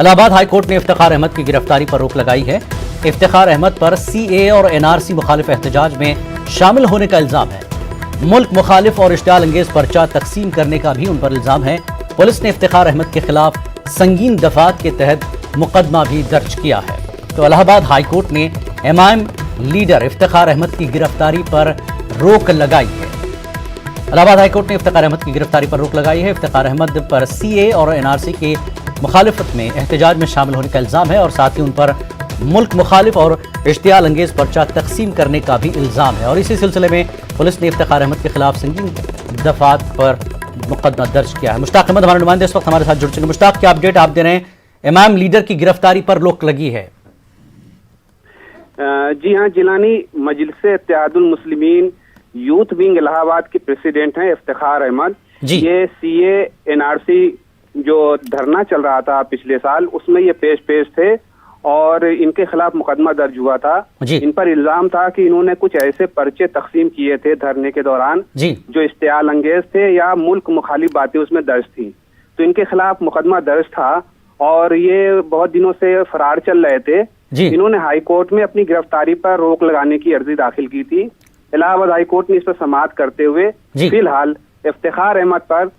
Allahabad high court ने इफ्तिखार अहमद की गिरफ्तारी पर रोक लगाई है। इफ्तिखार अहमद पर सीएए और एनआरसी मुखालिफ एहतजाज में शामिल होने का इल्जाम है। मुल्क मुखालिफ और इश्तियाल अंगेज पर्चा तकसीम करने का भी उन पर इल्जाम है। पुलिस ने इफ्तिखार अहमद के खिलाफ संगीन दफात के तहत मुकदमा भी दर्ज किया है। तो इलाहाबाद हाईकोर्ट ने एमआईएम लीडर इफ्तिखार अहमद की गिरफ्तारी पर रोक लगाई है। इलाहाबाद हाईकोर्ट ने इफ्तिखार अहमद की गिरफ्तारी पर रोक लगाई है। इफ्तिखार अहमद पर सीएए और एनआरसी के मुखालिफत में एहतजाज में शामिल होने का इल्जाम है और साथ ही उन पर मुल्क मुखालिफ और इश्तियाल अंगेज पर्चा तकसीम करने का भी इल्जाम है। और इसी सिलसिले में पुलिस ने इफ्तिखार अहमद के खिलाफ संगीन दफात पर मुकदमा दर्ज किया है। मुश्ताक अहमद हमारे नुमाइंदे इस वक्त हमारे साथ जुड़ चुके हैं। मुश्ताक, क्या अपडेट आप दे रहे हैं? इमाम लीडर की गिरफ्तारी पर रोक लगी है। जी हाँ, जिलानी मजलिस इत्तेहादुल मुस्लिमीन यूथ विंग इलाहाबाद के प्रेसिडेंट हैं इफ्तिखार अहमद। ये सीए एनआरसी जो धरना चल रहा था पिछले साल, उसमें ये पेश थे और इनके खिलाफ मुकदमा दर्ज हुआ था। इन पर इल्जाम था कि इन्होंने कुछ ऐसे पर्चे तकसीम किए थे धरने के दौरान जो इश्तियाल अंगेज थे या मुल्क मुखालिफ बातें उसमें दर्ज थी। तो इनके खिलाफ मुकदमा दर्ज था और ये बहुत दिनों से फरार चल रहे थे। इन्होंने हाई कोर्ट में अपनी गिरफ्तारी पर रोक लगाने की अर्जी दाखिल की थी। इलाहाबाद हाई कोर्ट ने इस पर समाअत करते हुए फिलहाल इफ्तिखार अहमद पर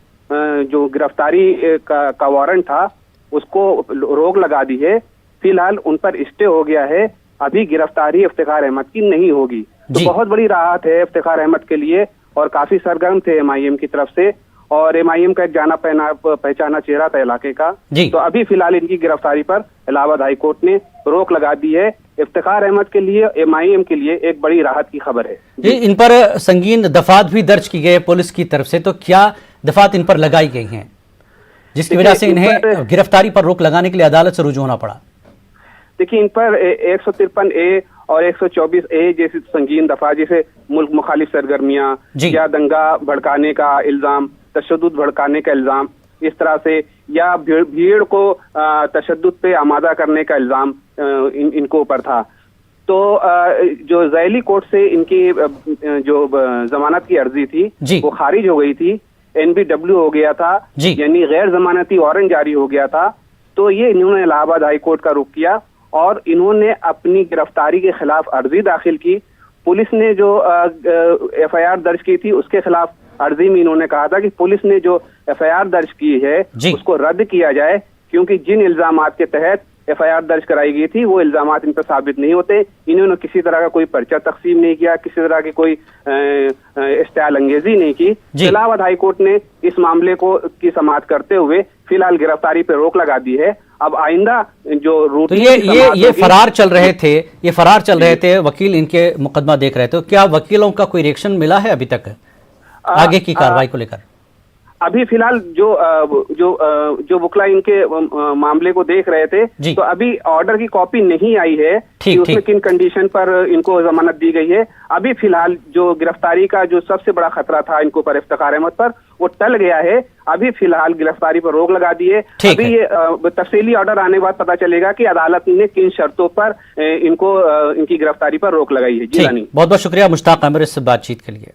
जो गिरफ्तारी का वारंट था उसको रोक लगा दी है। फिलहाल उन पर स्टे हो गया है। अभी गिरफ्तारी इफ्तिखार अहमद की नहीं होगी। तो बहुत बड़ी राहत है इफ्तिखार अहमद के लिए और काफी सरगर्म थे एमआईएम की तरफ से और एमआईएम का एक जाना पहचाना चेहरा था इलाके का। तो अभी फिलहाल इनकी गिरफ्तारी पर इलाहाबाद हाई कोर्ट ने रोक लगा दी है। इफ्तिखार अहमद के लिए, एमआईएम के लिए एक बड़ी राहत की खबर है। इन पर संगीन दफात भी दर्ज की गई पुलिस की तरफ से, तो क्या दफात इन पर लगाई गई हैं जिसकी वजह से इन्हें गिरफ्तारी पर रोक लगाने के लिए अदालत से रुजू होना पड़ा? देखिए, इन पर 153A और 124A जैसी संगीन दफा, जैसे मुल्क मुखालिफ सरगर्मियां या दंगा भड़काने का इल्जाम, तशद्दुद भड़काने का इल्जाम, इस तरह से या भीड़ को तशद्दुद पे आमादा करने का इल्जाम इनको ऊपर था। तो जो ज़ैली कोर्ट से इनकी जो जमानत की अर्जी थी वो खारिज हो गई थी। NBW हो गया था, यानी गैर जमानती वारंट जारी हो गया था। तो ये इन्होंने इलाहाबाद हाई कोर्ट का रुख किया और इन्होंने अपनी गिरफ्तारी के खिलाफ अर्जी दाखिल की। पुलिस ने जो FIR दर्ज की थी उसके खिलाफ अर्जी में इन्होंने कहा था कि पुलिस ने जो FIR दर्ज की है उसको रद्द किया जाए, क्योंकि जिन इल्जामात के तहत FIR दर्ज कराई गई थी वो इल्जामात इन पर साबित नहीं होते। इन्होंने किसी तरह का कोई पर्चा तकसीम नहीं किया, किसी तरह की कोई इश्तियाल अंगेजी नहीं की। इलाहाबाद हाई कोर्ट ने इस मामले को की समाअत करते हुए फिलहाल गिरफ्तारी पर रोक लगा दी है। अब आइंदा जो रूट, तो ये फरार चल रहे थे, वकील इनके मुकदमा देख रहे थे, तो क्या वकीलों का कोई रिएक्शन मिला है अभी तक आगे की कार्रवाई को लेकर? अभी फिलहाल जो वकील इनके मामले को देख रहे थे, तो अभी ऑर्डर की कॉपी नहीं आई है कि उसमें किन कंडीशन पर इनको जमानत दी गई है। अभी फिलहाल जो गिरफ्तारी का जो सबसे बड़ा खतरा था इनको पर इफ्तिखार अहमद पर, वो टल गया है। अभी फिलहाल गिरफ्तारी पर रोक लगा दी है। अभी ये तफसीली ऑर्डर आने के बाद पता चलेगा कि अदालत ने किन शर्तों पर इनकी गिरफ्तारी पर रोक लगाई है। जी, बहुत बहुत शुक्रिया मुश्ताक अहमद इस बातचीत के लिए।